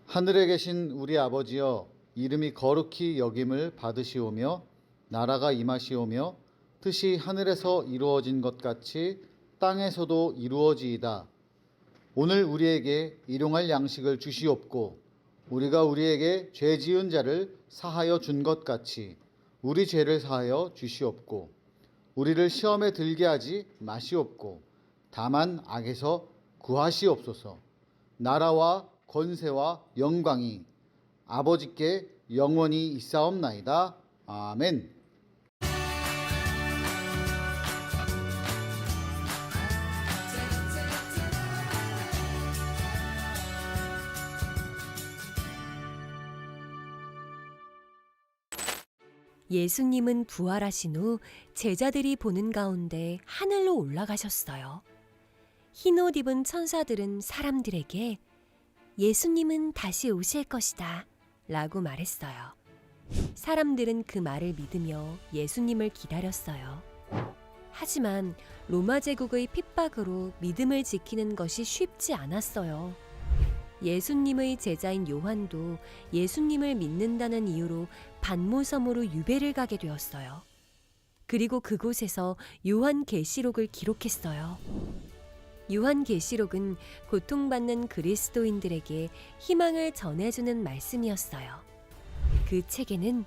하늘에 계신 우리 아버지여, 이름이 거룩히 여김을 받으시오며 나라가 임하시오며 뜻이 하늘에서 이루어진 것 같이 땅에서도 이루어지이다. 오늘 우리에게 일용할 양식을 주시옵고 우리가 우리에게 죄 지은 자를 사하여 준 것 같이 우리 죄를 사하여 주시옵고 우리를 시험에 들게 하지 마시옵고 다만 악에서 구하시옵소서. 나라와 권세와 영광이 아버지께 영원히 있사옵나이다. 아멘. 예수님은 부활하신 후 제자들이 보는 가운데 하늘로 올라가셨어요. 흰옷 입은 천사들은 사람들에게 예수님은 다시 오실 것이다 라고 말했어요. 사람들은 그 말을 믿으며 예수님을 기다렸어요. 하지만 로마 제국의 핍박으로 믿음을 지키는 것이 쉽지 않았어요. 예수님의 제자인 요한도 예수님을 믿는다는 이유로 반모섬으로 유배를 가게 되었어요. 그리고 그곳에서 요한계시록을 기록했어요. 요한계시록은 고통받는 그리스도인들에게 희망을 전해주는 말씀이었어요. 그 책에는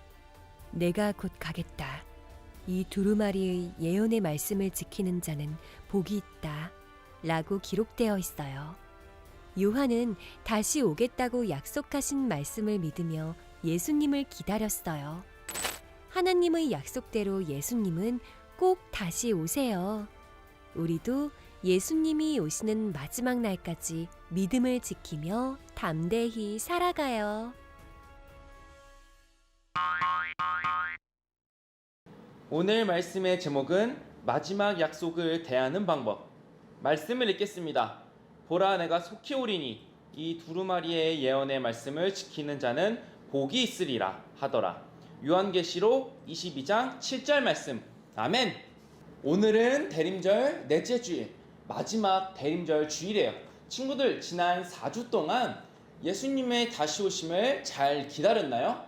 내가 곧 가겠다. 이 두루마리의 예언의 말씀을 지키는 자는 복이 있다. 라고 기록되어 있어요. 요한은 다시 오겠다고 약속하신 말씀을 믿으며 예수님을 기다렸어요. 하나님의 약속대로 예수님은 꼭 다시 오세요. 우리도 예수님이 오시는 마지막 날까지 믿음을 지키며 담대히 살아가요. 오늘 말씀의 제목은 마지막 약속을 대하는 방법. 말씀을 읽겠습니다. 보라, 내가 속히 오리니 이 두루마리의 예언의 말씀을 지키는 자는 복이 있으리라 하더라. 요한계시록 22장 7절 말씀. 아멘. 오늘은 대림절 넷째 주일, 마지막 대림절 주일이에요. 친구들, 지난 4주 동안 예수님의 다시 오심을 잘 기다렸나요?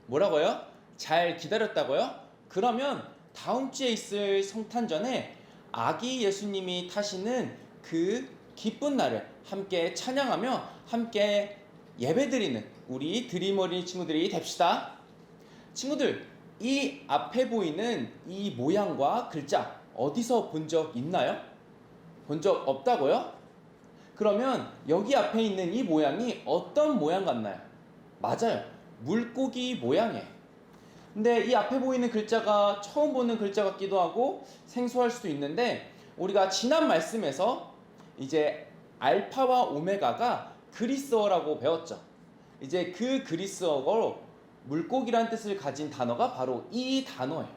뭐라고요? 잘 기다렸다고요? 그러면 다음 주에 있을 성탄전에 아기 예수님이 타시는 그 기쁜 날을 함께 찬양하며 함께 예배드리는 우리 드림어린이 친구들이 됩시다. 친구들, 이 앞에 보이는 이 모양과 글자 어디서 본 적 있나요? 본 적 없다고요? 그러면 여기 앞에 있는 이 모양이 어떤 모양 같나요? 맞아요. 물고기 모양이에요. 근데 이 앞에 보이는 글자가 처음 보는 글자 같기도 하고 생소할 수도 있는데, 우리가 지난 말씀에서 이제 알파와 오메가가 그리스어라고 배웠죠. 이제 그 그리스어로 물고기란 뜻을 가진 단어가 바로 이 단어예요.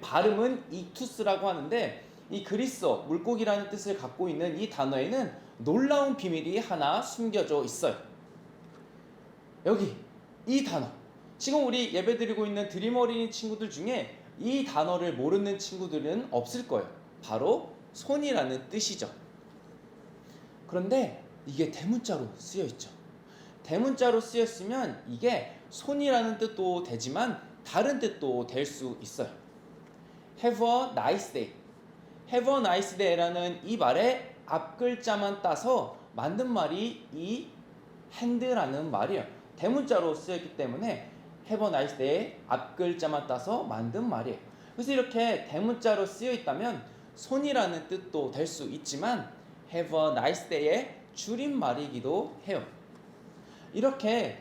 발음은 이투스라고 하는데, 이 그리스어 물고기라는 뜻을 갖고 있는 이 단어에는 놀라운 비밀이 하나 숨겨져 있어요. 여기 이 단어, 지금 우리 예배드리고 있는 드림어린이 친구들 중에 이 단어를 모르는 친구들은 없을 거예요. 바로 손이라는 뜻이죠. 그런데 이게 대문자로 쓰여 있죠. 대문자로 쓰였으면 이게 손이라는 뜻도 되지만 다른 뜻도 될 수 있어요. Have a nice day. Have a nice day라는 이 말의 앞글자만 따서 만든 말이 이 hand라는 말이에요. 대문자로 쓰였기 때문에 Have a nice day 앞글자만 따서 만든 말이에요. 그래서 이렇게 대문자로 쓰여 있다면 손이라는 뜻도 될 수 있지만 Have a nice day의 줄임말이기도 해요. 이렇게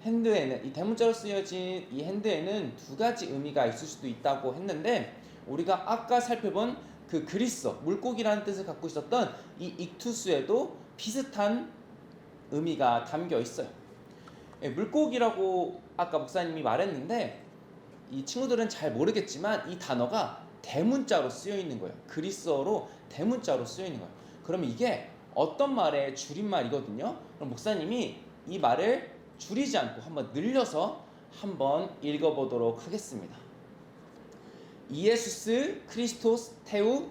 핸드에는, 이 대문자로 쓰여진 이 핸드에는 두 가지 의미가 있을 수도 있다고 했는데, 우리가 아까 살펴본 그 그리스어 물고기라는 뜻을 갖고 있었던 이 익투스에도 비슷한 의미가 담겨 있어요. 물고기라고 아까 목사님이 말했는데, 이 친구들은 잘 모르겠지만 이 단어가 대문자로 쓰여 있는 거예요. 그리스어로 대문자로 쓰여 있는 거예요. 그러면 이게 어떤 말의 줄임말이거든요. 그럼 목사님이 이 말을 줄이지 않고 한번 늘려서 한번 읽어보도록 하겠습니다. 이에수스 크리스토스 테우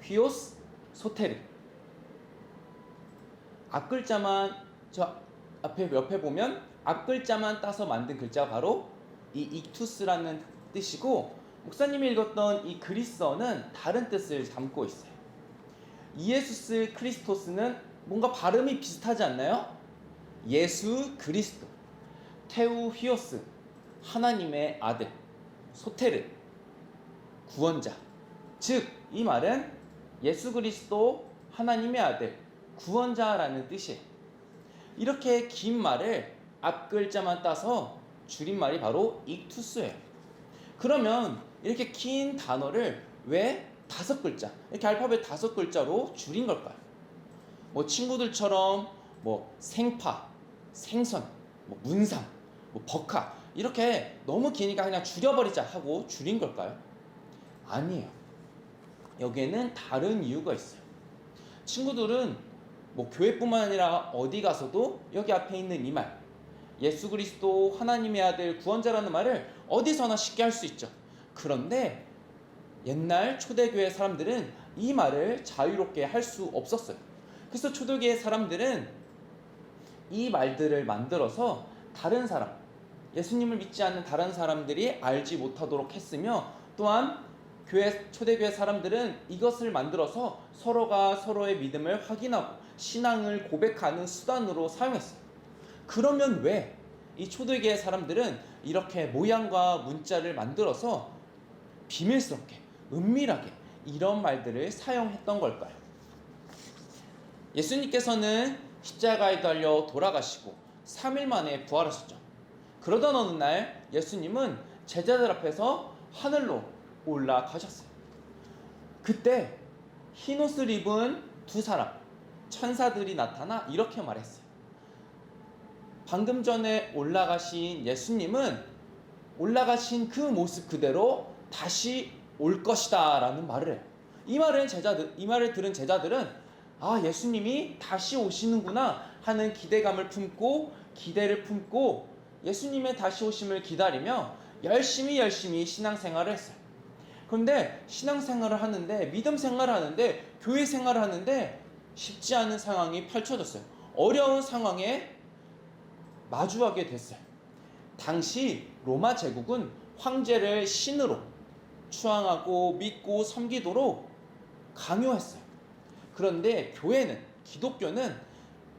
휘오스 소테르. 앞글자만 저 앞에 옆에 보면 앞글자만 따서 만든 글자가 바로 이 익투스라는 뜻이고, 목사님이 읽었던 이 그리스어는 다른 뜻을 담고 있어요. 이에수스 크리스토스는 뭔가 발음이 비슷하지 않나요? 예수 그리스도, 테우히오스, 하나님의 아들, 소테르, 구원자. 즉, 이 말은 예수 그리스도, 하나님의 아들, 구원자라는 뜻이에요. 이렇게 긴 말을 앞글자만 따서 줄임말이 바로 익투스예요. 그러면 이렇게 긴 단어를 왜 5글자, 이렇게 알파벳 5글자로 줄인 걸까요? 뭐 친구들처럼 뭐 생파, 생선, 뭐 문상, 뭐 법카, 이렇게 너무 기니까 그냥 줄여버리자 하고 줄인 걸까요? 아니에요. 여기에는 다른 이유가 있어요. 친구들은 뭐 교회뿐만 아니라 어디 가서도 여기 앞에 있는 이 말, 예수 그리스도 하나님의 아들 구원자라는 말을 어디서나 쉽게 할 수 있죠. 그런데 옛날 초대교회 사람들은 이 말을 자유롭게 할 수 없었어요. 그래서 초대교회 사람들은 이 말들을 만들어서 다른 사람, 예수님을 믿지 않는 다른 사람들이 알지 못하도록 했으며, 또한 초대교회 사람들은 이것을 만들어서 서로가 서로의 믿음을 확인하고 신앙을 고백하는 수단으로 사용했어요. 그러면 왜 이 초대교회 사람들은 이렇게 모양과 문자를 만들어서 비밀스럽게, 은밀하게 이런 말들을 사용했던 걸까요? 예수님께서는 십자가에 달려 돌아가시고 3일 만에 부활하셨죠. 그러던 어느 날 예수님은 제자들 앞에서 하늘로 올라가셨어요. 그때 흰 옷을 입은 2사람, 천사들이 나타나 이렇게 말했어요. 방금 전에 올라가신 예수님은 올라가신 그 모습 그대로 다시 올 것이다 라는 말을 해요. 이 말을 들은 제자들은 예수님이 다시 오시는구나 하는 기대를 품고 예수님의 다시 오심을 기다리며 열심히 신앙생활을 했어요. 그런데 신앙생활을 하는데, 믿음 생활을 하는데, 교회 생활을 하는데 쉽지 않은 상황이 펼쳐졌어요. 어려운 상황에 마주하게 됐어요. 당시 로마 제국은 황제를 신으로 추앙하고 믿고 섬기도록 강요했어요. 그런데 기독교는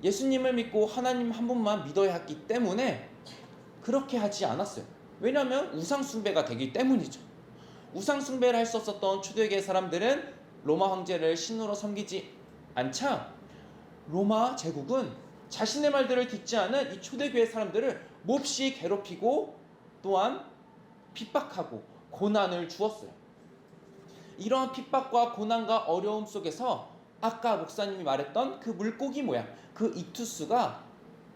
예수님을 믿고 하나님 한 분만 믿어야 했기 때문에 그렇게 하지 않았어요. 왜냐하면 우상숭배가 되기 때문이죠. 우상숭배를 할 수 없었던 초대교회 사람들은 로마 황제를 신으로 섬기지 않자 로마 제국은 자신의 말들을 듣지 않은 이 초대교회 사람들을 몹시 괴롭히고 또한 핍박하고 고난을 주었어요. 이러한 핍박과 고난과 어려움 속에서 아까 목사님이 말했던 그 물고기 모양, 그 익투스가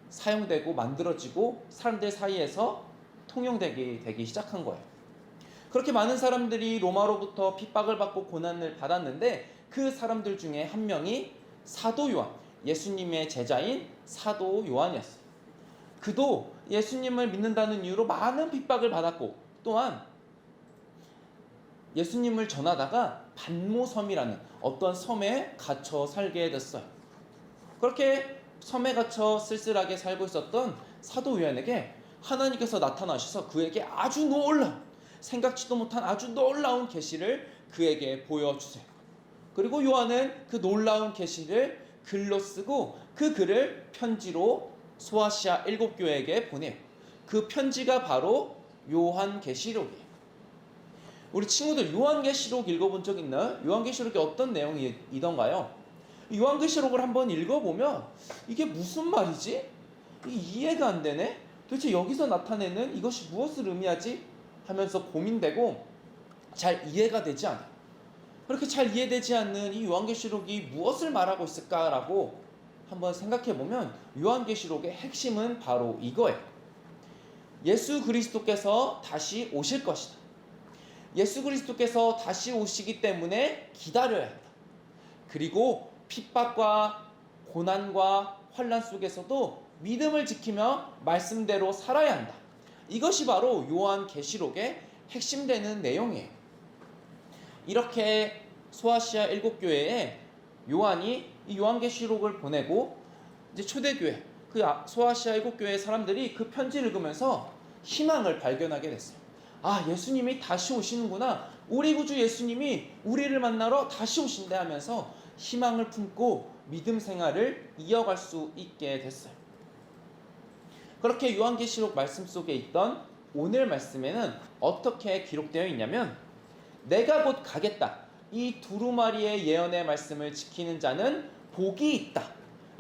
사용되고 만들어지고 사람들 사이에서 통용되기 시작한 거예요. 그렇게 많은 사람들이 로마로부터 핍박을 받고 고난을 받았는데, 그 사람들 중에 한 명이 사도 요한, 예수님의 제자인 사도 요한이었어요. 그도 예수님을 믿는다는 이유로 많은 핍박을 받았고, 또한 예수님을 전하다가 반모섬이라는 어떤 섬에 갇혀 살게 됐어요. 그렇게 섬에 갇혀 쓸쓸하게 살고 있었던 사도 요한에게 하나님께서 나타나셔서 그에게 아주 놀라운, 생각지도 못한 아주 놀라운 계시를 그에게 보여주세요. 그리고 요한은 그 놀라운 계시를 글로 쓰고 그 글을 편지로 소아시아 7교회에게 보내요. 그 편지가 바로 요한계시록이에요. 우리 친구들 요한계시록 읽어본 적 있나요? 요한계시록이 어떤 내용이던가요? 요한계시록을 한번 읽어보면 이게 무슨 말이지? 이게 이해가 안 되네? 도대체 여기서 나타내는 이것이 무엇을 의미하지? 하면서 고민되고 잘 이해가 되지 않아요. 그렇게 잘 이해되지 않는 이 요한계시록이 무엇을 말하고 있을까라고 한번 생각해보면 요한계시록의 핵심은 바로 이거예요. 예수 그리스도께서 다시 오실 것이다. 예수 그리스도께서 다시 오시기 때문에 기다려야 한다. 그리고 핍박과 고난과 환난 속에서도 믿음을 지키며 말씀대로 살아야 한다. 이것이 바로 요한계시록의 핵심되는 내용이에요. 이렇게 소아시아 7교회에 요한이 이 요한계시록을 보내고 이제 초대교회, 그 소아시아 7교회 사람들이 그 편지를 읽으면서 희망을 발견하게 됐어요. 아, 예수님이 다시 오시는구나. 우리 구주 예수님이 우리를 만나러 다시 오신대 하면서 희망을 품고 믿음 생활을 이어갈 수 있게 됐어요. 그렇게 요한계시록 말씀 속에 있던 오늘 말씀에는 어떻게 기록되어 있냐면, 내가 곧 가겠다. 이 두루마리의 예언의 말씀을 지키는 자는 복이 있다.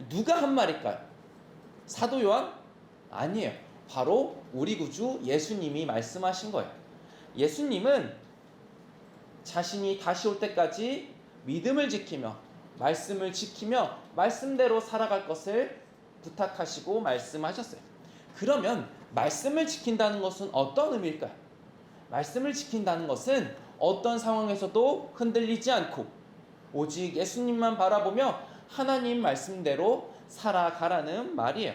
누가 한 말일까요? 사도 요한? 아니에요. 바로 우리 구주 예수님이 말씀하신 거예요. 예수님은 자신이 다시 올 때까지 믿음을 지키며 말씀을 지키며 말씀대로 살아갈 것을 부탁하시고 말씀하셨어요. 그러면 말씀을 지킨다는 것은 어떤 의미일까요? 말씀을 지킨다는 것은 어떤 상황에서도 흔들리지 않고 오직 예수님만 바라보며 하나님 말씀대로 살아가라는 말이에요.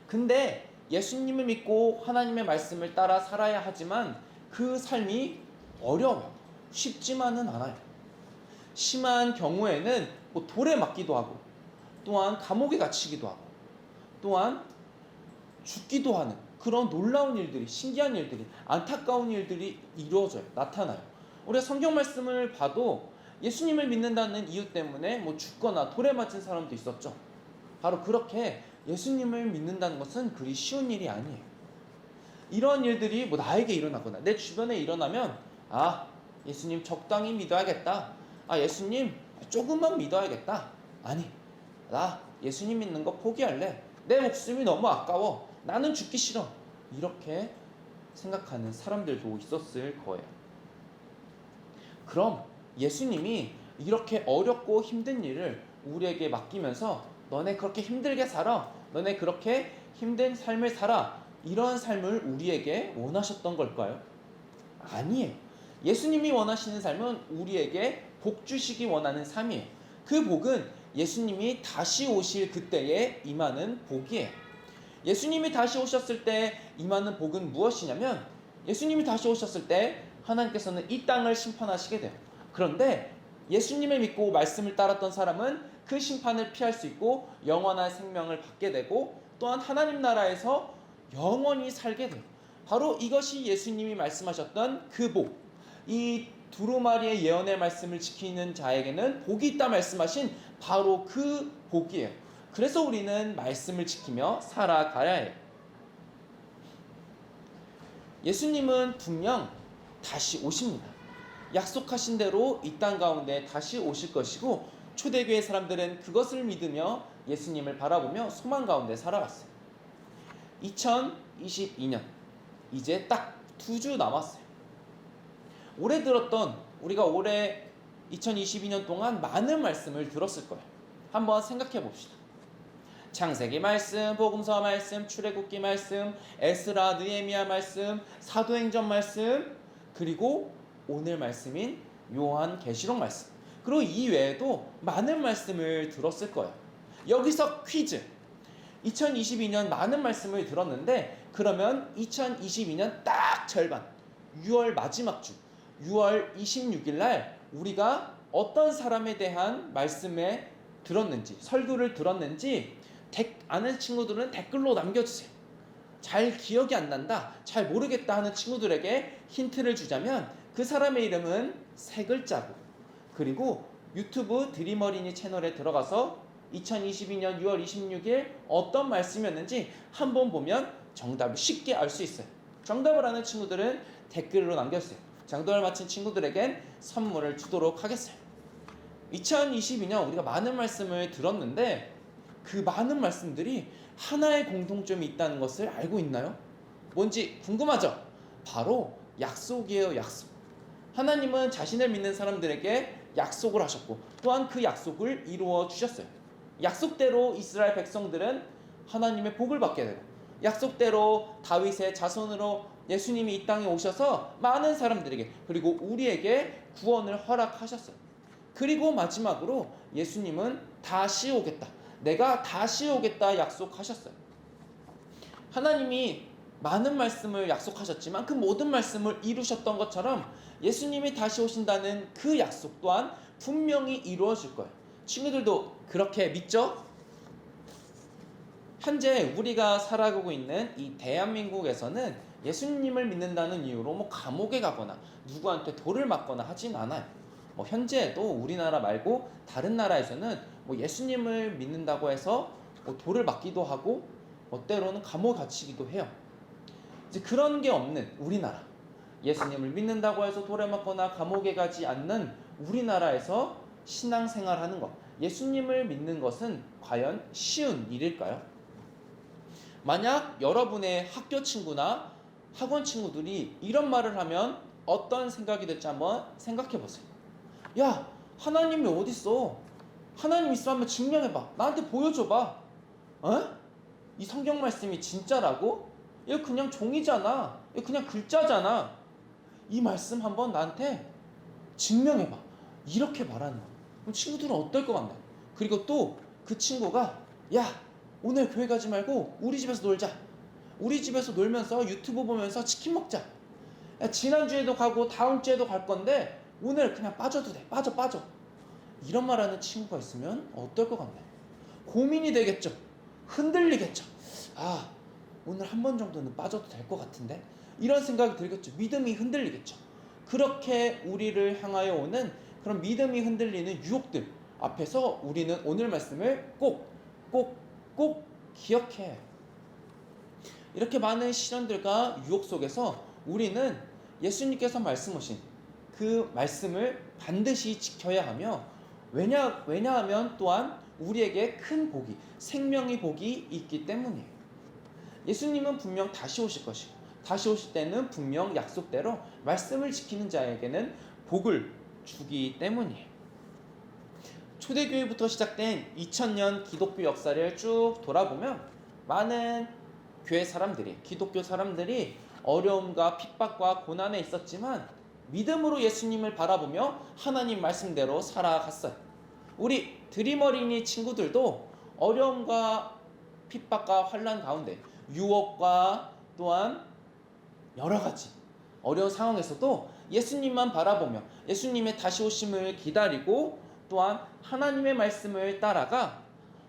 근데 예수님을 믿고 하나님의 말씀을 따라 살아야 하지만 그 삶이 어려워요. 쉽지만은 않아요. 심한 경우에는 돌에 맞기도 하고, 또한 감옥에 갇히기도 하고, 또한 죽기도 하는 그런 놀라운 일들이, 신기한 일들이, 안타까운 일들이 이루어져요. 나타나요. 우리가 성경 말씀을 봐도 예수님을 믿는다는 이유 때문에 죽거나 돌에 맞은 사람도 있었죠. 바로 그렇게 예수님을 믿는다는 것은 그리 쉬운 일이 아니에요. 이런 일들이 나에게 일어나거나 내 주변에 일어나면, 아, 예수님 적당히 믿어야겠다. 아, 예수님 조금만 믿어야겠다. 아니, 나 예수님 믿는 거 포기할래. 내 목숨이 너무 아까워. 나는 죽기 싫어. 이렇게 생각하는 사람들도 있었을 거예요. 그럼 예수님이 이렇게 어렵고 힘든 일을 우리에게 맡기면서 너네 그렇게 힘들게 살아. 너네 그렇게 힘든 삶을 살아. 이런 삶을 우리에게 원하셨던 걸까요? 아니에요. 예수님이 원하시는 삶은 우리에게 복 주시기 원하는 삶이에요. 그 복은 예수님이 다시 오실 그때에 임하는 복이에요. 예수님이 다시 오셨을 때 임하는 복은 무엇이냐면, 예수님이 다시 오셨을 때 하나님께서는 이 땅을 심판하시게 돼요. 그런데 예수님을 믿고 말씀을 따랐던 사람은 그 심판을 피할 수 있고 영원한 생명을 받게 되고, 또한 하나님 나라에서 영원히 살게 돼요. 바로 이것이 예수님이 말씀하셨던 그 복, 이 두루마리의 예언의 말씀을 지키는 자에게는 복이 있다 말씀하신 바로 그 복이에요. 그래서 우리는 말씀을 지키며 살아가야 해요. 예수님은 분명 다시 오십니다. 약속하신 대로 이 땅 가운데 다시 오실 것이고, 초대교회 사람들은 그것을 믿으며 예수님을 바라보며 소망 가운데 살아왔어요. 2022년 이제 딱 2주 남았어요. 우리가 올해 2022년 동안 많은 말씀을 들었을 거예요. 한번 생각해 봅시다. 창세기 말씀, 복음서 말씀, 출애굽기 말씀, 에스라, 느헤미야 말씀, 사도행전 말씀, 그리고 오늘 말씀인 요한계시록 말씀, 그리고 이 외에도 많은 말씀을 들었을 거예요. 여기서 퀴즈. 2022년 많은 말씀을 들었는데, 그러면 2022년 딱 절반, 6월 마지막 주, 6월 26일 날 우리가 어떤 사람에 대한 말씀에 들었는지, 설교를 들었는지 아는 친구들은 댓글로 남겨주세요. 잘 기억이 안 난다, 잘 모르겠다 하는 친구들에게 힌트를 주자면, 그 사람의 이름은 3글자고, 그리고 유튜브 드림어린이 채널에 들어가서 2022년 6월 26일 어떤 말씀이었는지 한번 보면 정답을 쉽게 알 수 있어요. 정답을 아는 친구들은 댓글로 남겨주세요. 정답을 맞힌 친구들에겐 선물을 주도록 하겠어요. 2022년 우리가 많은 말씀을 들었는데, 그 많은 말씀들이 하나의 공통점이 있다는 것을 알고 있나요? 뭔지 궁금하죠? 바로 약속이에요. 약속. 하나님은 자신을 믿는 사람들에게 약속을 하셨고, 또한 그 약속을 이루어 주셨어요. 약속대로 이스라엘 백성들은 하나님의 복을 받게 되고, 약속대로 다윗의 자손으로 예수님이 이 땅에 오셔서 많은 사람들에게, 그리고 우리에게 구원을 허락하셨어요. 그리고 마지막으로 예수님은 다시 오겠다, 내가 다시 오겠다 약속하셨어요. 하나님이 많은 말씀을 약속하셨지만 그 모든 말씀을 이루셨던 것처럼 예수님이 다시 오신다는 그 약속 또한 분명히 이루어질 거예요. 친구들도 그렇게 믿죠? 현재 우리가 살아가고 있는 이 대한민국에서는 예수님을 믿는다는 이유로 뭐 감옥에 가거나 누구한테 돌을 맞거나 하진 않아요. 뭐 현재에도 우리나라 말고 다른 나라에서는 뭐 예수님을 믿는다고 해서 뭐 돌을 맞기도 하고 뭐 때로는 감옥에 갇히기도 해요. 이제 그런 게 없는 우리나라, 예수님을 믿는다고 해서 돌에 맞거나 감옥에 가지 않는 우리나라에서 신앙생활하는 것, 예수님을 믿는 것은 과연 쉬운 일일까요? 만약 여러분의 학교 친구나 학원 친구들이 이런 말을 하면 어떤 생각이 들지 한번 생각해 보세요. 야, 하나님이 어딨어? 하나님 있으면 한번 증명해봐. 나한테 보여줘봐. 어? 이 성경 말씀이 진짜라고? 이거 그냥 종이잖아. 이거 그냥 글자잖아. 이 말씀 한번 나한테 증명해봐. 이렇게 말하는 거야. 그럼 친구들은 어떨 것 같나요? 그리고 또 그 친구가 야, 오늘 교회 가지 말고 우리 집에서 놀자. 우리 집에서 놀면서 유튜브 보면서 치킨 먹자. 야, 지난주에도 가고 다음 주에도 갈 건데 오늘 그냥 빠져도 돼. 빠져. 이런 말하는 친구가 있으면 어떨 것 같나요? 고민이 되겠죠. 흔들리겠죠. 아, 오늘 한 번 정도는 빠져도 될 것 같은데? 이런 생각이 들겠죠. 믿음이 흔들리겠죠. 그렇게 우리를 향하여 오는 그런 믿음이 흔들리는 유혹들 앞에서 우리는 오늘 말씀을 꼭 기억해야 해요. 이렇게 많은 시련들과 유혹 속에서 우리는 예수님께서 말씀하신 그 말씀을 반드시 지켜야 하며, 왜냐하면 또한 우리에게 큰 복이, 생명의 복이 있기 때문이에요. 예수님은 분명 다시 오실 것이고, 다시 오실 때는 분명 약속대로 말씀을 지키는 자에게는 복을 주기 때문이에요. 초대교회부터 시작된 2000년 기독교 역사를 쭉 돌아보면 많은 교회 사람들이, 기독교 사람들이 어려움과 핍박과 고난에 있었지만 믿음으로 예수님을 바라보며 하나님 말씀대로 살아갔어요. 우리 드림 어린이 친구들도 어려움과 핍박과 환난 가운데, 유혹과 또한 여러 가지 어려운 상황에서도 예수님만 바라보며 예수님의 다시 오심을 기다리고 또한 하나님의 말씀을 따라가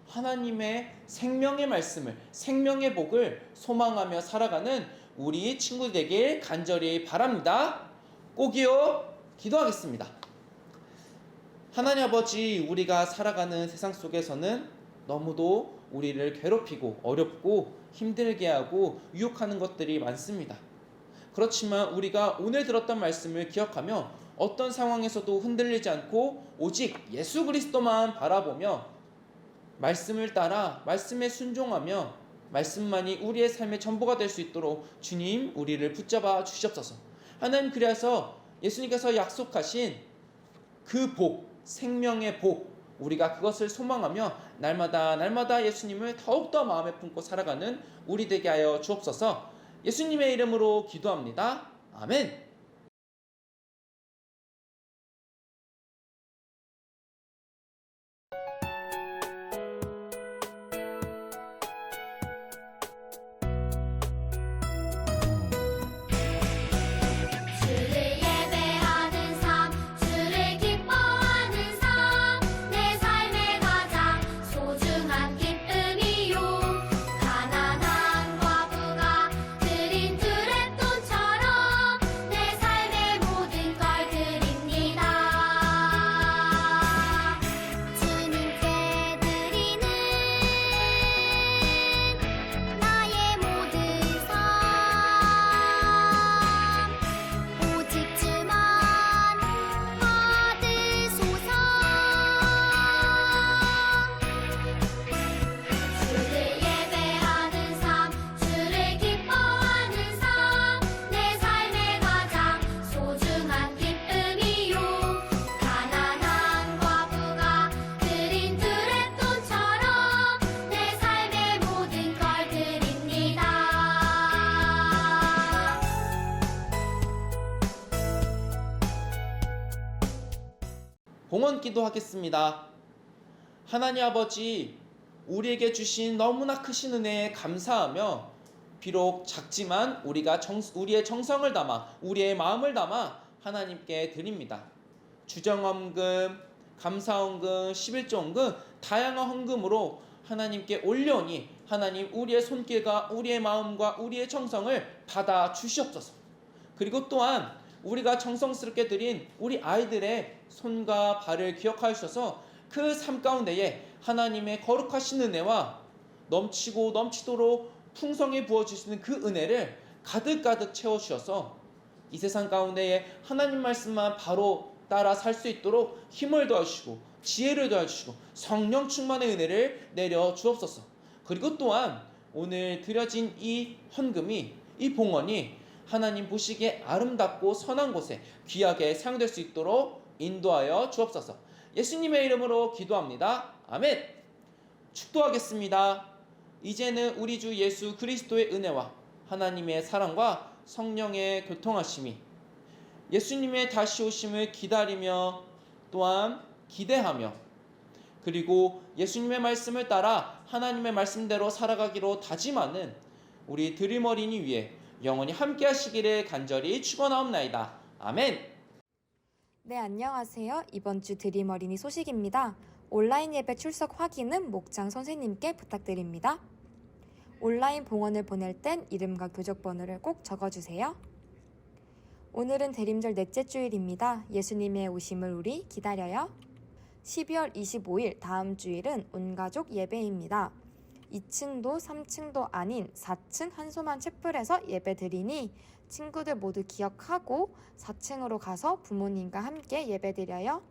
하나님의 생명의 말씀을, 생명의 복을 소망하며 살아가는 우리 친구들 되길 간절히 바랍니다. 꼭이요. 기도하겠습니다. 하나님 아버지, 우리가 살아가는 세상 속에서는 너무도 우리를 괴롭히고 어렵고 힘들게 하고 유혹하는 것들이 많습니다. 그렇지만 우리가 오늘 들었던 말씀을 기억하며 어떤 상황에서도 흔들리지 않고 오직 예수 그리스도만 바라보며 말씀을 따라 말씀에 순종하며 말씀만이 우리의 삶의 전부가 될 수 있도록 주님 우리를 붙잡아 주시옵소서. 하나님, 그래서 예수님께서 약속하신 그 복, 생명의 복, 우리가 그것을 소망하며 날마다 예수님을 더욱더 마음에 품고 살아가는 우리 되게 하여 주옵소서. 예수님의 이름으로 기도합니다. 아멘. 주를 예배하는 삶, 주를 기뻐하는 삶, 내 삶의 가장 소중한 기쁨이요. 가난한 과부가 드린 두랩돈처럼 내 삶의 모든 걸 드립니다. 주님께 드리는 나의 모든 삶, 오직 주만 받으소서. 주를 예배하는 삶, 주를 기뻐하는 삶, 내 삶의 가장 소중한 기쁨이요. 가난한 과부가 드린 두랩돈처럼 내 삶의 모든 걸 드립니다. 봉헌 기도하겠습니다. 하나님 아버지, 우리에게 주신 너무나 크신 은혜에 감사하며 비록 작지만 우리가 우리의 정성을 담아 우리의 마음을 담아 하나님께 드립니다. 주정헌금, 감사헌금, 11조 헌금, 다양한 헌금으로 하나님께 올려오니 하나님 우리의 손길과 우리의 마음과 우리의 정성을 받아 주시옵소서. 그리고 또한 우리가 정성스럽게 드린 우리 아이들의 손과 발을 기억하셔서 그 삶 가운데에 하나님의 거룩하신 은혜와 넘치고 넘치도록 풍성히 부어주시는 그 은혜를 가득가득 채워주셔서 이 세상 가운데에 하나님 말씀만 바로 따라 살 수 있도록 힘을 더하시고 지혜를 더하시고 성령 충만의 은혜를 내려 주옵소서. 그리고 또한 오늘 드려진 이 헌금이, 이 봉헌이 하나님 보시기에 아름답고 선한 곳에 귀하게 사용될 수 있도록 인도하여 주옵소서. 예수님의 이름으로 기도합니다. 아멘. 축도하겠습니다. 이제는 우리 주 예수 그리스도의 은혜와 하나님의 사랑과 성령의 교통하심이, 예수님의 다시 오심을 기다리며 또한 기대하며, 그리고 예수님의 말씀을 따라 하나님의 말씀대로 살아가기로 다짐하는 우리 드림 어린이 위에 영원히 함께 하시기를 간절히 축원하옵나이다. 아멘. 네, 안녕하세요. 이번 주 드림 어린이 소식입니다. 온라인 예배 출석 확인은 목장 선생님께 부탁드립니다. 온라인 봉헌을 보낼 땐 이름과 교적번호를 꼭 적어주세요. 오늘은 대림절 넷째 주일입니다. 예수님의 오심을 우리 기다려요. 12월 25일 다음 주일은 온가족 예배입니다. 2층도 3층도 아닌 4층 한소만 채플에서 예배 드리니 친구들 모두 기억하고 4층으로 가서 부모님과 함께 예배 드려요.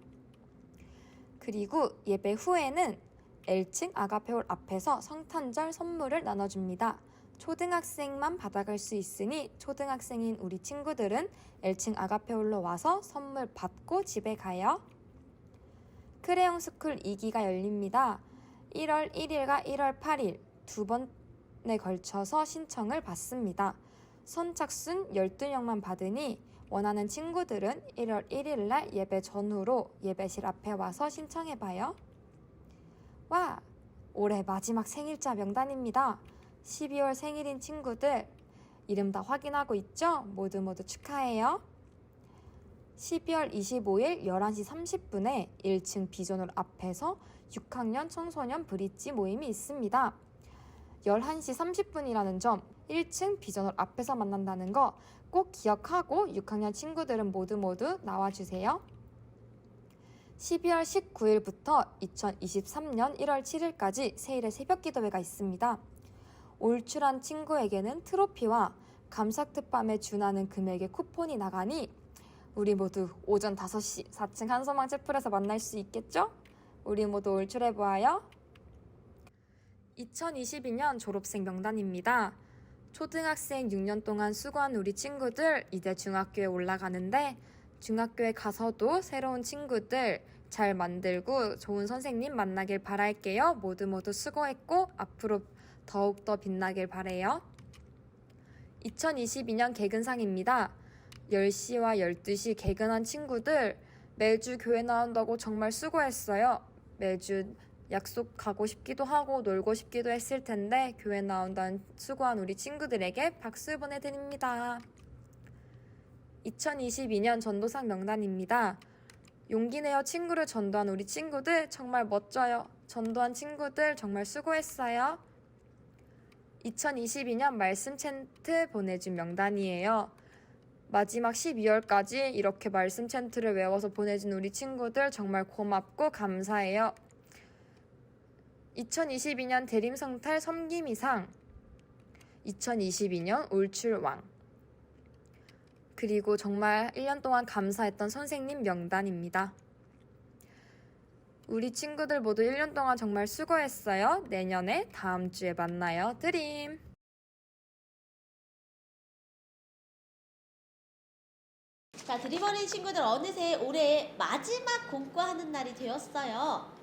그리고 예배 후에는 L층 아가페홀 앞에서 성탄절 선물을 나눠줍니다. 초등학생만 받아갈 수 있으니 초등학생인 우리 친구들은 L층 아가페홀로 와서 선물 받고 집에 가요. 크레용 스쿨 2기가 열립니다. 1월 1일과 1월 8일 두 번에 걸쳐서 신청을 받습니다. 선착순 12명만 받으니 원하는 친구들은 1월 1일 날 예배 전후로 예배실 앞에 와서 신청해봐요. 와! 올해 마지막 생일자 명단입니다. 12월 생일인 친구들 이름 다 확인하고 있죠? 모두 축하해요. 12월 25일 11시 30분에 1층 비전홀 앞에서 6학년 청소년 브릿지 모임이 있습니다. 11시 30분이라는 점, 1층 비전홀 앞에서 만난다는 거 꼭 기억하고 6학년 친구들은 모두 나와주세요. 12월 19일부터 2023년 1월 7일까지 세일의 새벽기도회가 있습니다. 올출한 친구에게는 트로피와 감사특밤에 준하는 금액의 쿠폰이 나가니 우리 모두 오전 5시 4층 한소망 채플에서 만날 수 있겠죠? 우리 모두 올출해보아요. 2022년 졸업생 명단입니다. 초등학생 6년 동안 수고한 우리 친구들 이제 중학교에 올라가는데 중학교에 가서도 새로운 친구들 잘 만들고 좋은 선생님 만나길 바랄게요. 모두 수고했고 앞으로 더욱더 빛나길 바래요. 2022년 개근상입니다. 10시와 12시 개근한 친구들 매주 교회 나온다고 정말 수고했어요. 매주 약속 가고 싶기도 하고 놀고 싶기도 했을 텐데 교회 나온다는 수고한 우리 친구들에게 박수 보내드립니다. 2022년 전도상 명단입니다. 용기 내어 친구를 전도한 우리 친구들 정말 멋져요. 전도한 친구들 정말 수고했어요. 2022년 말씀 챈트 보내준 명단이에요. 마지막 12월까지 이렇게 말씀 챈트를 외워서 보내준 우리 친구들 정말 고맙고 감사해요. 2022년 대림성탈 섬김이상, 2022년 올출왕, 그리고 정말 1년 동안 감사했던 선생님 명단입니다. 우리 친구들 모두 1년 동안 정말 수고했어요. 내년에 다음 주에 만나요. 드림! 자, 드림어린 친구들 어느새 올해 마지막 공과하는 날이 되었어요.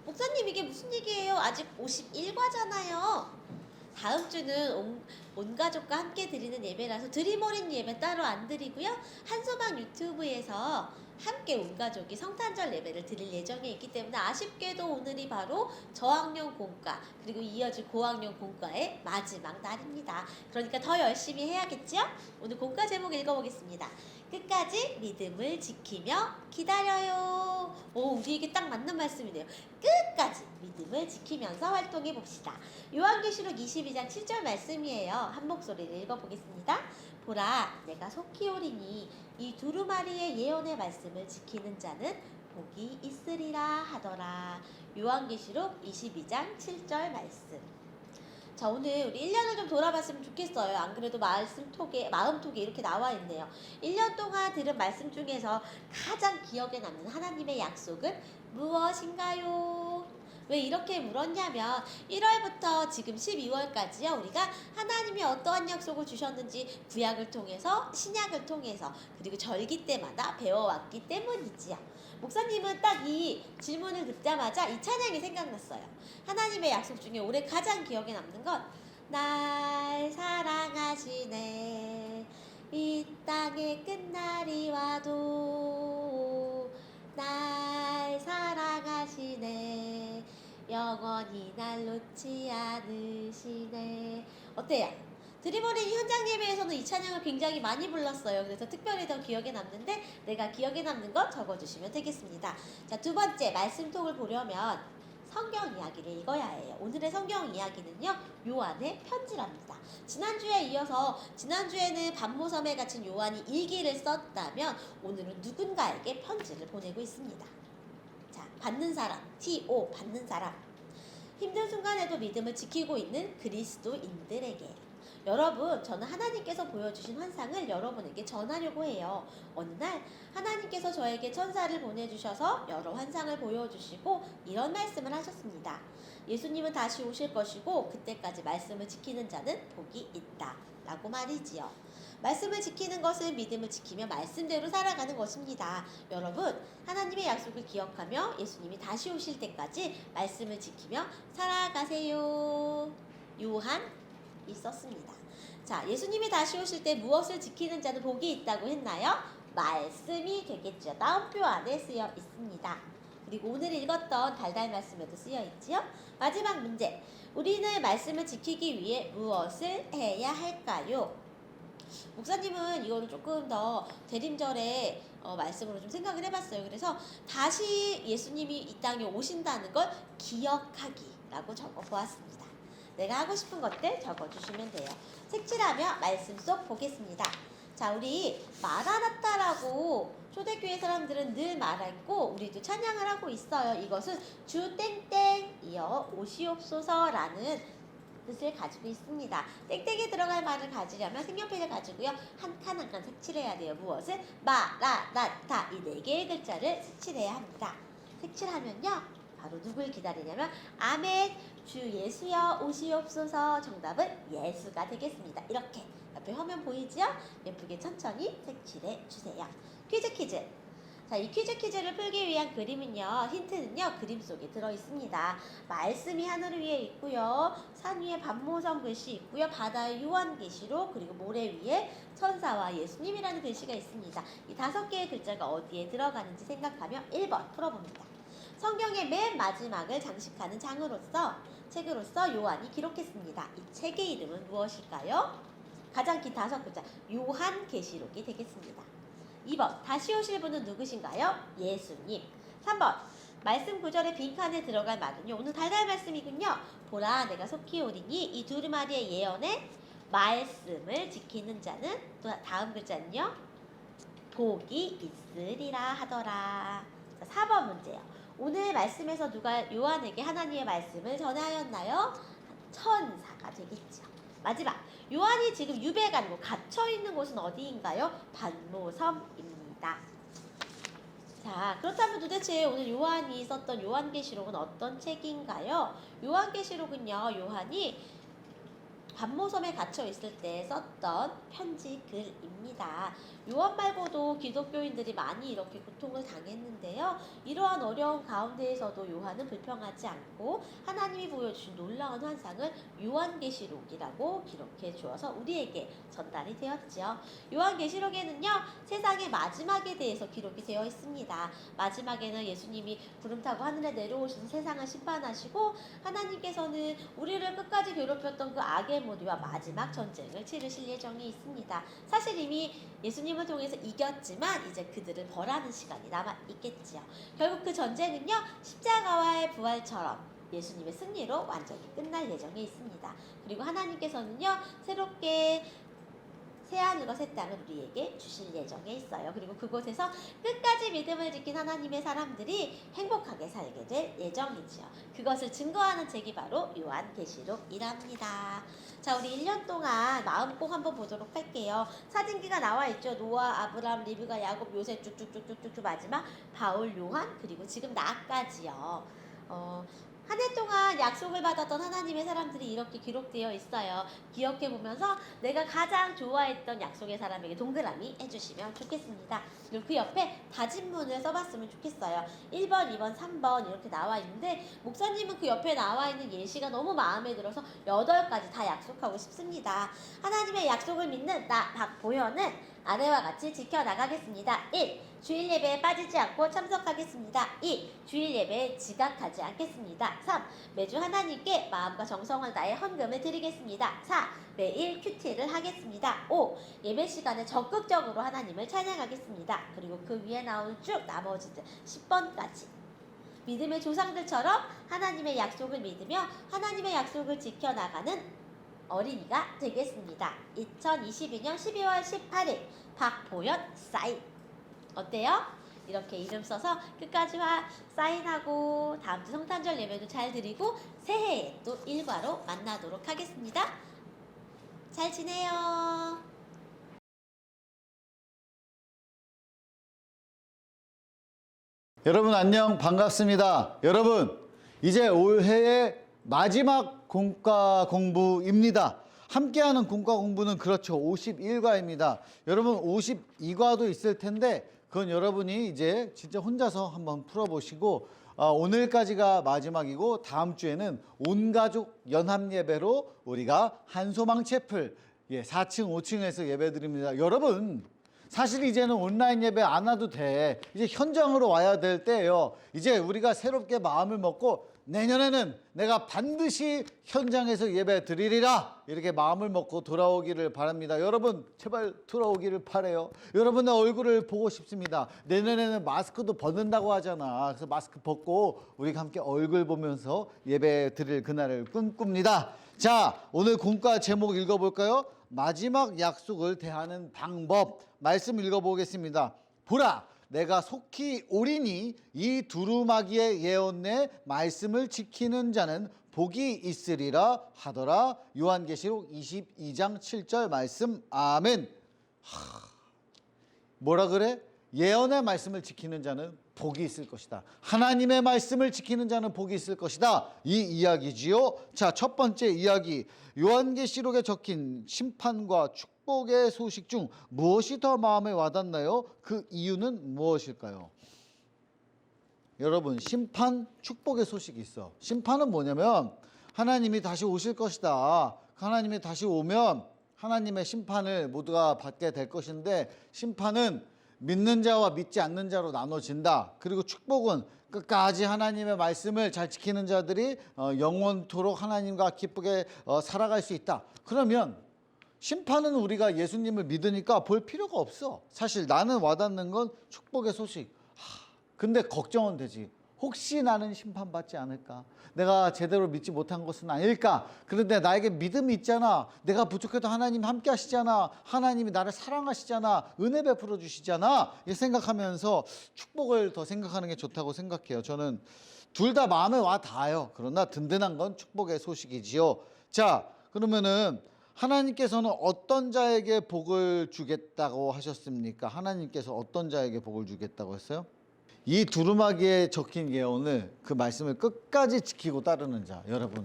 목사님 이게 무슨 얘기예요? 아직 51과잖아요. 다음 주는 온 가족과 함께 드리는 예배라서 드림어린 예배 따로 안 드리고요. 한소망 유튜브에서 함께 온 가족이 성탄절 예배를 드릴 예정에 있기 때문에 아쉽게도 오늘이 바로 저학년 공과 그리고 이어질 고학년 공과의 마지막 날입니다. 그러니까 더 열심히 해야겠죠? 오늘 공과 제목 읽어보겠습니다. 끝까지 믿음을 지키며 기다려요. 오, 우리에게 딱 맞는 말씀이네요. 끝까지 믿음을 지키면서 활동해 봅시다. 요한계시록 22장 7절 말씀이에요. 한 목소리를 읽어보겠습니다. 보라, 내가 속히 오리니 이 두루마리의 예언의 말씀을 지키는 자는 복이 있으리라 하더라. 요한계시록 22장 7절 말씀. 자, 오늘 우리 1년을 좀 돌아봤으면 좋겠어요. 안 그래도 마음톡에 이렇게 나와 있네요. 1년 동안 들은 말씀 중에서 가장 기억에 남는 하나님의 약속은 무엇인가요? 왜 이렇게 물었냐면 1월부터 지금 12월까지요. 우리가 하나님이 어떠한 약속을 주셨는지 구약을 통해서 신약을 통해서 그리고 절기 때마다 배워왔기 때문이지요. 목사님은 딱 이 질문을 듣자마자 이 찬양이 생각났어요. 하나님의 약속 중에 올해 가장 기억에 남는 건 날 사랑하시네 이 땅의 끝날이 와도 날 사랑하시네 영원히 날 놓지 않으시네. 어때요? 드림어린이 현장 예배에서는 이 찬양을 굉장히 많이 불렀어요. 그래서 특별히 더 기억에 남는데 내가 기억에 남는 것 적어주시면 되겠습니다. 자, 두 번째 말씀톡을 보려면 성경 이야기를 읽어야 해요. 오늘의 성경 이야기는요, 요한의 편지랍니다. 지난주에는 반모섬에 갇힌 요한이 일기를 썼다면 오늘은 누군가에게 편지를 보내고 있습니다. 자, 받는 사람, TO, 받는 사람. 힘든 순간에도 믿음을 지키고 있는 그리스도인들에게. 여러분, 저는 하나님께서 보여주신 환상을 여러분에게 전하려고 해요. 어느 날 하나님께서 저에게 천사를 보내주셔서 여러 환상을 보여주시고 이런 말씀을 하셨습니다. 예수님은 다시 오실 것이고 그때까지 말씀을 지키는 자는 복이 있다 라고 말이지요. 말씀을 지키는 것은 믿음을 지키며 말씀대로 살아가는 것입니다. 여러분, 하나님의 약속을 기억하며 예수님이 다시 오실 때까지 말씀을 지키며 살아가세요. 요한이 썼습니다. 자, 예수님이 다시 오실 때 무엇을 지키는 자는 복이 있다고 했나요? 말씀이 되겠죠. 다음표 안에 쓰여 있습니다. 그리고 오늘 읽었던 달달 말씀에도 쓰여 있지요. 마지막 문제. 우리는 말씀을 지키기 위해 무엇을 해야 할까요? 목사님은 이거를 조금 더 대림절의 말씀으로 좀 생각을 해봤어요. 그래서 다시 예수님이 이 땅에 오신다는 걸 기억하기라고 적어보았습니다. 내가 하고 싶은 것들 적어주시면 돼요. 색칠하며 말씀 속 보겠습니다. 자, 우리 마라나타라고 초대교회 사람들은 늘 말했고 우리도 찬양을 하고 있어요. 이것은 주 땡땡이여 오시옵소서라는 뜻을 가지고 있습니다. 땡땡에 들어갈 말을 가지려면 색연필을 가지고요. 한 칸 한 칸 색칠해야 돼요. 무엇을? 마라나타 이 4개의 글자를 색칠해야 합니다. 색칠하면요. 바로 누굴 기다리냐면 아멘 주 예수여 오시옵소서. 정답은 예수가 되겠습니다. 이렇게 옆에 화면 보이지요? 예쁘게 천천히 색칠해 주세요. 퀴즈. 자, 이 퀴즈를 풀기 위한 그림은요, 힌트는요, 그림 속에 들어있습니다. 말씀이 하늘 위에 있고요, 산 위에 반모섬 글씨 있고요, 바다의 요한계시록, 그리고 모래 위에 천사와 예수님이라는 글씨가 있습니다. 이 5개의 글자가 어디에 들어가는지 생각하며 1번 풀어봅니다. 성경의 맨 마지막을 장식하는 책으로서 요한이 기록했습니다. 이 책의 이름은 무엇일까요? 가장 긴 5글자, 요한계시록이 되겠습니다. 2번, 다시 오실 분은 누구신가요? 예수님. 3번, 말씀 구절의 빈칸에 들어갈 말은요. 오늘 달달 말씀이군요. 보라, 내가 속히 오리니 이 두루마리의 예언의 말씀을 지키는 자는 또 다음 글자는요. 복이 있으리라 하더라. 자, 4번 문제요. 오늘 말씀에서 누가 요한에게 하나님의 말씀을 전하였나요? 천사가 되겠죠. 마지막, 요한이 지금 유배 가는 곳, 갇혀있는 곳은 어디인가요? 반모섬입니다. 자, 그렇다면 도대체 오늘 요한이 썼던 요한계시록은 어떤 책인가요? 요한계시록은요, 요한이 반모섬에 갇혀 있을 때 썼던 편지 글입니다. 요한 말고도 기독교인들이 많이 이렇게 고통을 당했는데요. 이러한 어려운 가운데에서도 요한은 불평하지 않고 하나님이 보여주신 놀라운 환상을 요한계시록이라고 기록해 주어서 우리에게 전달이 되었죠. 요한계시록에는요, 세상의 마지막에 대해서 기록이 되어 있습니다. 마지막에는 예수님이 구름 타고 하늘에 내려오셔서 세상을 심판하시고 하나님께서는 우리를 끝까지 괴롭혔던 그 악의 무리와 마지막 전쟁을 치르실 예정이 있습니다. 사실 이미 예수님을 통해서 이겼지만 이제 그들을 벌하는 시간이 남아 있겠지요. 결국 그 전쟁은요, 십자가와의 부활처럼 예수님의 승리로 완전히 끝날 예정에 있습니다. 그리고 하나님께서는요, 새롭게 새하늘과 새 땅을 우리에게 주실 예정에 있어요. 그리고 그곳에서 끝까지 믿음을 지킨 하나님의 사람들이 행복하게 살게 될 예정이지요. 그것을 증거하는 책이 바로 요한계시록이랍니다. 자, 우리 1년 동안 마음 꼭 한번 보도록 할게요. 사진기가 나와 있죠. 노아, 아브라함, 리브가, 야곱, 요셉 쭉쭉쭉쭉쭉 마지막 바울, 요한, 그리고 지금 나까지요. 한 해 동안 약속을 받았던 하나님의 사람들이 이렇게 기록되어 있어요. 기억해 보면서 내가 가장 좋아했던 약속의 사람에게 동그라미 해주시면 좋겠습니다. 그리고 그 옆에 다짐문을 써봤으면 좋겠어요. 1번, 2번, 3번 이렇게 나와 있는데 목사님은 그 옆에 나와 있는 예시가 너무 마음에 들어서 8가지 다 약속하고 싶습니다. 하나님의 약속을 믿는 나 박보현은 아내와 같이 지켜나가겠습니다. 1. 주일 예배에 빠지지 않고 참석하겠습니다. 2. 주일 예배에 지각하지 않겠습니다. 3. 매주 하나님께 마음과 정성을 다해 헌금을 드리겠습니다. 4. 매일 큐티를 하겠습니다. 5. 예배 시간에 적극적으로 하나님을 찬양하겠습니다. 그리고 그 위에 나오는 쭉 나머지들 10번까지 믿음의 조상들처럼 하나님의 약속을 믿으며 하나님의 약속을 지켜나가는 어린이가 되겠습니다. 2022년 12월 18일 박보현 사인. 어때요? 이렇게 이름 써서 끝까지 사인하고 다음 주 성탄절 예배도 잘 드리고 새해에 또 일과로 만나도록 하겠습니다. 잘 지내요. 여러분 안녕, 반갑습니다. 여러분, 이제 올해의 마지막 공과 공부입니다. 함께하는 공과 공부는 그렇죠, 51과입니다. 여러분 52과도 있을 텐데 그건 여러분이 이제 진짜 혼자서 한번 풀어보시고, 오늘까지가 마지막이고 다음 주에는 온가족 연합예배로 우리가 한소망 채플 4층 5층에서 예배 드립니다. 여러분 사실 이제는 온라인 예배 안 와도 돼. 이제 현장으로 와야 될 때예요. 이제 우리가 새롭게 마음을 먹고 내년에는 내가 반드시 현장에서 예배 드리리라, 이렇게 마음을 먹고 돌아오기를 바랍니다. 여러분 제발 돌아오기를 바라요. 여러분의 얼굴을 보고 싶습니다. 내년에는 마스크도 벗는다고 하잖아. 그래서 마스크 벗고 우리가 함께 얼굴 보면서 예배 드릴 그날을 꿈꿉니다. 자, 오늘 공과 제목 읽어볼까요? 마지막 약속을 대하는 방법. 말씀 읽어보겠습니다. 보라, 내가 속히 오리니 이 두루마기의 예언의 말씀을 지키는 자는 복이 있으리라 하더라. 요한계시록 22장 7절 말씀. 아멘. 뭐라 그래? 예언의 말씀을 지키는 자는 복이 있을 것이다. 하나님의 말씀을 지키는 자는 복이 있을 것이다. 이 이야기지요. 자, 첫 번째 이야기. 요한계시록에 적힌 심판과 축복의 소식 중 무엇이 더 마음에 와닿나요? 그 이유는 무엇일까요? 여러분, 심판, 축복의 소식이 있어. 심판은 뭐냐면 하나님이 다시 오실 것이다. 하나님이 다시 오면 하나님의 심판을 모두가 받게 될 것인데, 심판은 믿는 자와 믿지 않는 자로 나눠진다. 그리고 축복은 끝까지 하나님의 말씀을 잘 지키는 자들이 영원토록 하나님과 기쁘게 살아갈 수 있다. 그러면 심판은 우리가 예수님을 믿으니까 볼 필요가 없어. 사실 나는 와닿는 건 축복의 소식. 근데 걱정은 되지. 혹시 나는 심판받지 않을까? 내가 제대로 믿지 못한 것은 아닐까? 그런데 나에게 믿음이 있잖아. 내가 부족해도 하나님 함께 하시잖아. 하나님이 나를 사랑하시잖아. 은혜 베풀어 주시잖아. 이 생각하면서 축복을 더 생각하는 게 좋다고 생각해요. 저는 둘 다 마음에 와 닿아요. 그러나 든든한 건 축복의 소식이지요. 자, 그러면은 하나님께서는 어떤 자에게 복을 주겠다고 하셨습니까? 하나님께서 어떤 자에게 복을 주겠다고 했어요? 이 두루마기에 적힌 예언을, 그 말씀을 끝까지 지키고 따르는 자. 여러분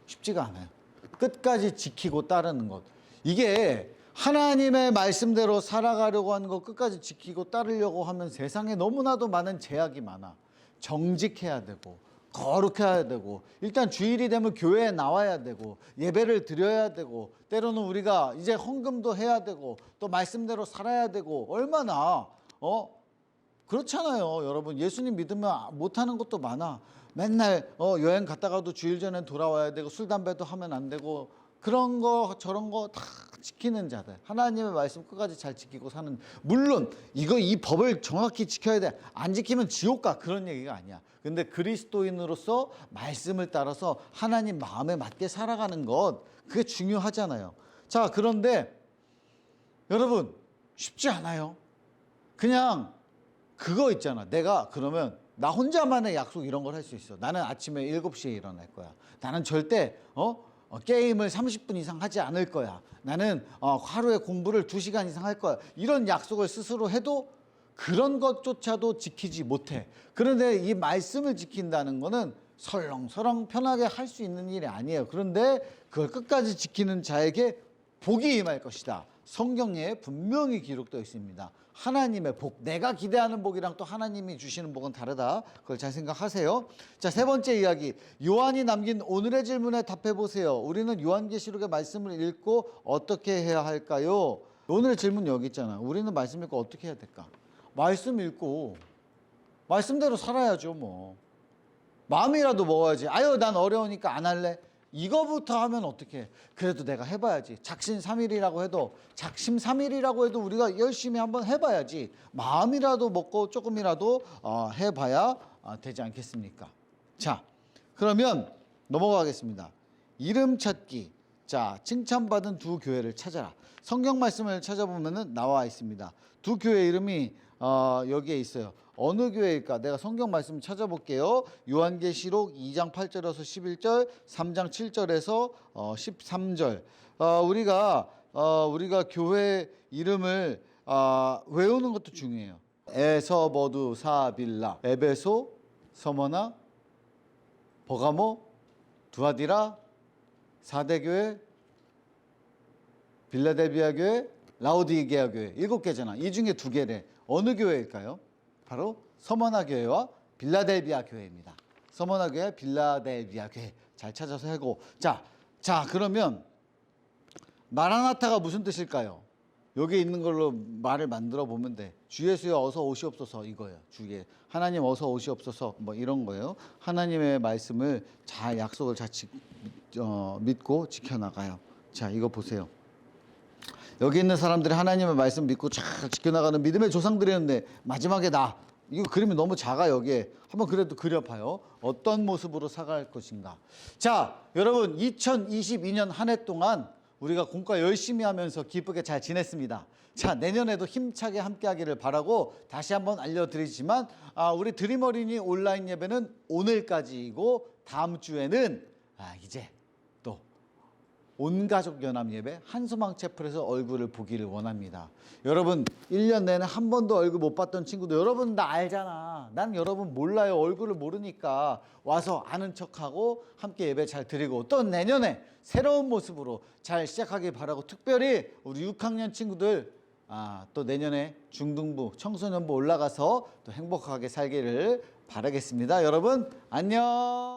쉽지가 않아요. 끝까지 지키고 따르는 것. 이게 하나님의 말씀대로 살아가려고 하는 거 끝까지 지키고 따르려고 하면 세상에 너무나도 많은 제약이 많아. 정직해야 되고 거룩해야 되고 일단 주일이 되면 교회에 나와야 되고 예배를 드려야 되고 때로는 우리가 이제 헌금도 해야 되고 또 말씀대로 살아야 되고 얼마나 그렇잖아요. 여러분 예수님 믿으면 못하는 것도 많아. 맨날 여행 갔다가도 주일 전에 돌아와야 되고 술 담배도 하면 안 되고 그런 거 저런 거 다 지키는 자들, 하나님의 말씀 끝까지 잘 지키고 사는, 물론 이 법을 정확히 지켜야 돼. 안 지키면 지옥 가, 그런 얘기가 아니야. 근데 그리스도인으로서 말씀을 따라서 하나님 마음에 맞게 살아가는 것, 그게 중요하잖아요. 자, 그런데 여러분 쉽지 않아요. 그냥 그거 있잖아. 내가 그러면 나 혼자만의 약속 이런 걸 할 수 있어. 나는 아침에 7시에 일어날 거야. 나는 절대 게임을 30분 이상 하지 않을 거야. 나는 하루에 공부를 2시간 이상 할 거야. 이런 약속을 스스로 해도 그런 것조차도 지키지 못해. 그런데 이 말씀을 지킨다는 거는 설렁설렁 편하게 할 수 있는 일이 아니에요. 그런데 그걸 끝까지 지키는 자에게 복이 임할 것이다. 성경에 분명히 기록되어 있습니다. 하나님의 복, 내가 기대하는 복이랑 또 하나님이 주시는 복은 다르다. 그걸 잘 생각하세요. 자, 세 번째 이야기, 요한이 남긴 오늘의 질문에 답해 보세요. 우리는 요한계시록의 말씀을 읽고 어떻게 해야 할까요? 오늘의 질문 여기 있잖아. 우리는 말씀 읽고 어떻게 해야 될까? 말씀 읽고 말씀대로 살아야죠. 뭐 마음이라도 먹어야지. 아유 난 어려우니까 안 할래. 이거부터 하면 어떡해. 그래도 내가 해봐야지. 작심삼일이라고 해도 우리가 열심히 한번 해봐야지. 마음이라도 먹고 조금이라도 해봐야 되지 않겠습니까? 자, 그러면 넘어가겠습니다. 이름 찾기. 자, 칭찬받은 두 교회를 찾아라. 성경 말씀을 찾아보면은 나와 있습니다. 두 교회 이름이 여기에 있어요. 어느 교회일까? 내가 성경 말씀 찾아볼게요. 요한계시록 2장 8절에서 11절, 3장 7절에서 13절. 우리가 교회 이름을 외우는 것도 중요해요. 에서버두 사빌라, 에베소, 서머나, 버가모, 두아디라, 사대교회, 빌라델비아 교회, 라오디게아 교회. 7개잖아. 이 중에 2개래. 어느 교회일까요? 바로 서머나 교회와 빌라델비아 교회입니다. 서머나 교회, 빌라델비아 교회. 잘 찾아서 하고. 자, 그러면 마라나타가 무슨 뜻일까요? 여기 있는 걸로 말을 만들어 보면 돼. 주 예수여 어서 오시옵소서, 이거예요. 주에 하나님 어서 오시옵소서, 뭐 이런 거예요. 하나님의 말씀을 잘, 약속을 잘 믿고 지켜나가요. 자, 이거 보세요. 여기 있는 사람들이 하나님의 말씀 믿고 잘 지켜나가는 믿음의 조상들이었는데 마지막에 이거 그림이 너무 작아. 여기에 한번 그래도 그려봐요. 어떤 모습으로 살아갈 것인가. 자, 여러분 2022년 한 해 동안 우리가 공과 열심히 하면서 기쁘게 잘 지냈습니다. 자, 내년에도 힘차게 함께 하기를 바라고 다시 한번 알려드리지만 우리 드림 어린이 온라인 예배는 오늘까지이고 다음 주에는 이제 또 온가족 연합 예배 한소망 채플에서 얼굴을 보기를 원합니다. 여러분 1년 내내 한 번도 얼굴 못 봤던 친구도, 여러분 나 알잖아. 난 여러분 몰라요. 얼굴을 모르니까 와서 아는 척하고 함께 예배 잘 드리고 또 내년에 새로운 모습으로 잘 시작하길 바라고, 특별히 우리 6학년 친구들 또 내년에 중등부 청소년부 올라가서 또 행복하게 살기를 바라겠습니다. 여러분 안녕.